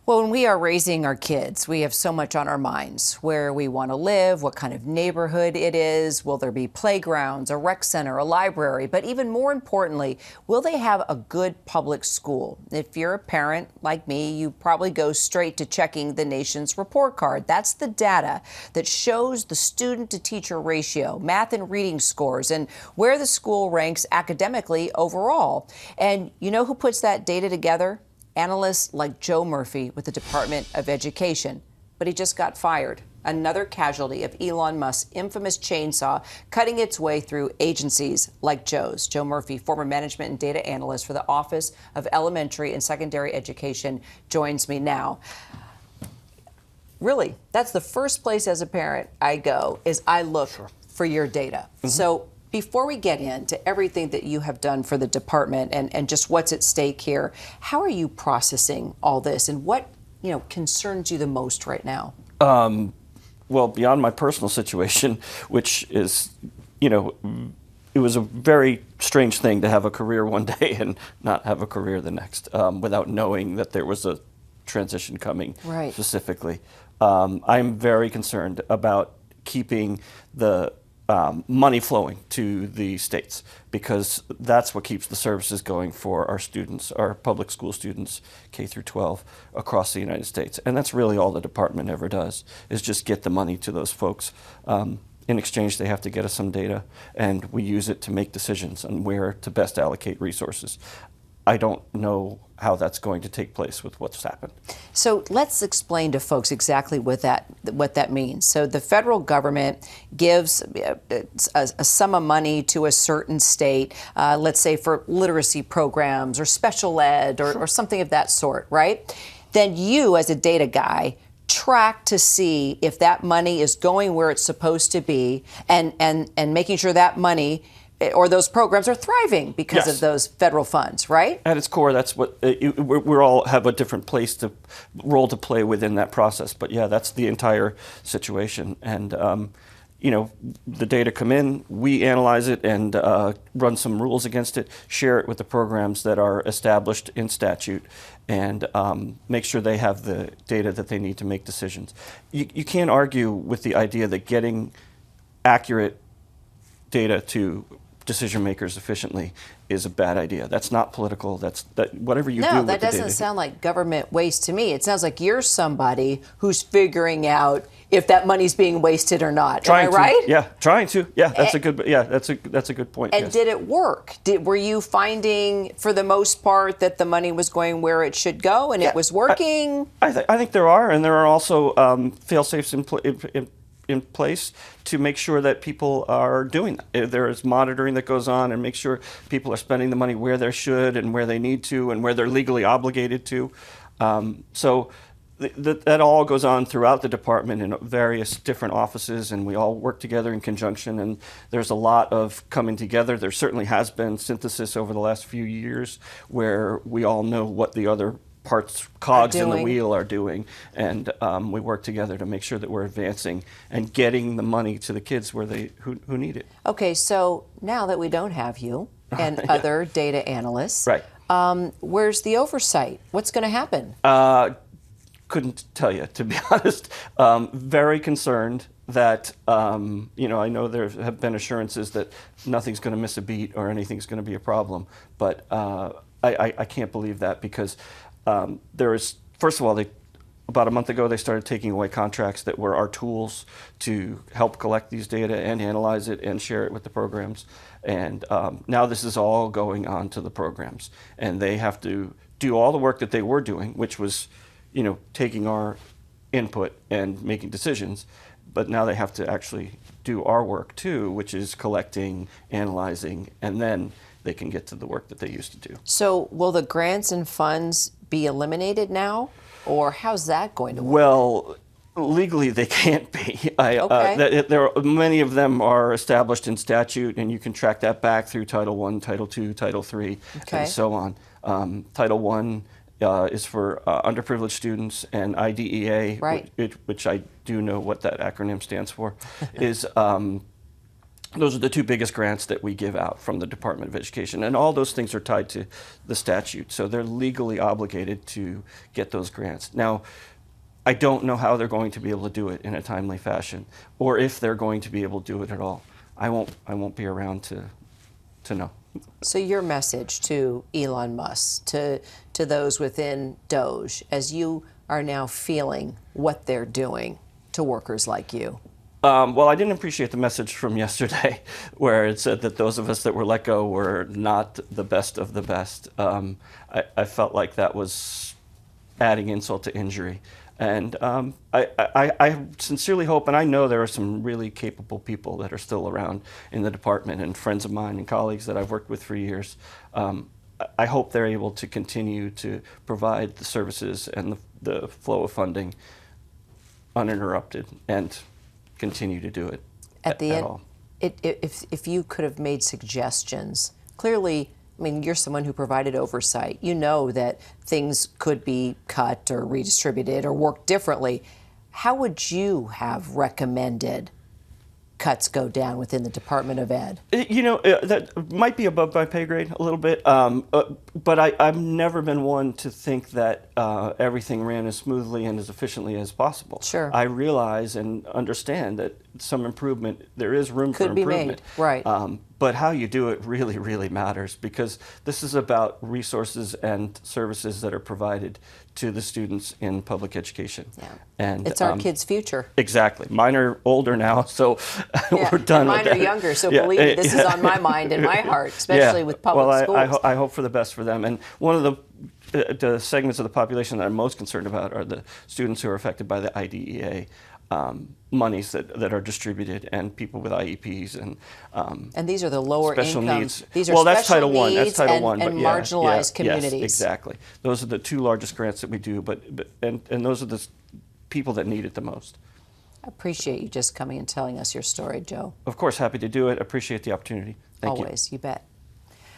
Well, when we are raising our kids, we have so much on our minds: where we want to live, what kind of neighborhood it is, will there be playgrounds, a rec center, a library, but even more importantly, will they have a good public school? If you're a parent like me, you probably go straight to checking the nation's report card. That's the data that shows the student to teacher ratio, math and reading scores, and where the school ranks academically overall. And you know who puts that data together? Analysts like Joe Murphy with the Department of Education. But he just got fired. Another casualty of Elon Musk's infamous chainsaw cutting its way through agencies like Joe's. Joe Murphy, former management and data analyst for the Office of Elementary and Secondary Education, joins me now. Really, that's the first place as a parent I go, is I look for your data. So before we get into everything that you have done for the department and just what's at stake here, how are you processing all this, and what concerns you the most right now? Well, beyond my personal situation, which is, it was a very strange thing to have a career one day and not have a career the next, without knowing that there was a transition coming specifically. I'm very concerned about keeping the money flowing to the states, because that's what keeps the services going for our students, our public school students, K through 12, across the United States. And that's really all the department ever does, is just get the money to those folks. In exchange, they have to get us some data, and we use it to make decisions on where to best allocate resources. I don't know how that's going to take place with what's happened. So let's explain to folks exactly what that means. So the federal government gives a sum of money to a certain state, let's say for literacy programs or special ed or something of that sort, right? Then you, as a data guy, track to see if that money is going where it's supposed to be, and making sure that money or those programs are thriving because of those federal funds, right? At its core, that's what we all have a different role to play within that process. But yeah, that's the entire situation. And the data come in, we analyze it and run some rules against it, share it with the programs that are established in statute, and make sure they have the data that they need to make decisions. You can't argue with the idea that getting accurate data to decision makers efficiently is a bad idea. That's not political. Whatever you do with the data. No, that doesn't sound like government waste to me. It sounds like you're somebody who's figuring out if that money's being wasted or not. Am I right? Yeah, trying to. Yeah, that's a good point. And did it work? Were you finding, for the most part, that the money was going where it should go and it was working? I think there are, and there are also fail-safes in place to make sure that people are doing that. There is monitoring that goes on and make sure people are spending the money where they should and where they need to and where they're legally obligated to. So that all goes on throughout the department in various different offices, and we all work together in conjunction, and there's a lot of coming together. There certainly has been synthesis over the last few years where we all know what the other cogs in the wheel are doing, and we work together to make sure that we're advancing and getting the money to the kids where who need it. Okay, so now that we don't have you and other data analysts, where's the oversight? What's going to happen? Couldn't tell you, to be honest. Very concerned that, I know there have been assurances that nothing's going to miss a beat or anything's going to be a problem, but I can't believe that, because first of all, about a month ago, they started taking away contracts that were our tools to help collect these data and analyze it and share it with the programs. And now this is all going on to the programs, and they have to do all the work that they were doing, which was, taking our input and making decisions. But now they have to actually do our work too, which is collecting, analyzing, and then they can get to the work that they used to do. So will the grants and funds be eliminated now, or how's that going to work? Well, legally they can't be. Many of them are established in statute, and you can track that back through Title I, Title II, Title III, and so on. Title I is for underprivileged students, and IDEA, which I do know what that acronym stands for, is those are the two biggest grants that we give out from the Department of Education. And all those things are tied to the statute. So they're legally obligated to get those grants. Now, I don't know how they're going to be able to do it in a timely fashion, or if they're going to be able to do it at all. I won't be around to know. So your message to Elon Musk, to those within Doge, as you are now feeling what they're doing to workers like you? Well, I didn't appreciate the message from yesterday where it said that those of us that were let go were not the best of the best. I felt like that was adding insult to injury. And I sincerely hope, and I know there are some really capable people that are still around in the department, and friends of mine and colleagues that I've worked with for years. I hope they're able to continue to provide the services and the flow of funding uninterrupted and continue to do it At the end, all. If you could have made suggestions, clearly, I mean, you're someone who provided oversight. You know that things could be cut or redistributed or worked differently. How would you have recommended cuts go down within the Department of Ed? You know, that might be above my pay grade a little bit, but I've never been one to think that everything ran as smoothly and as efficiently as possible. Sure. I realize and understand that some improvement, there is room for Could be improvement. made, right. But how you do it really, really matters, because this is about resources and services that are provided to the students in public education. Yeah. And It's our kids' future. Exactly. Mine are older now, so Yeah, we're done and with mine that. are younger, so Yeah, believe me, this is on my mind and my heart, especially with public schools. I hope for the best for them. And one of the segments of the population that I'm most concerned about are the students who are affected by the IDEA monies that are distributed, and people with IEPs And these are the lower special income. needs. These are Well, that's special Title I. That's needs Title I. and But marginalized communities. Yes, exactly. Those are the two largest grants that we do, and those are the people that need it the most. I appreciate you just coming and telling us your story, Joe. Of course, happy to do it. Appreciate the opportunity. Thank you. Always, you bet.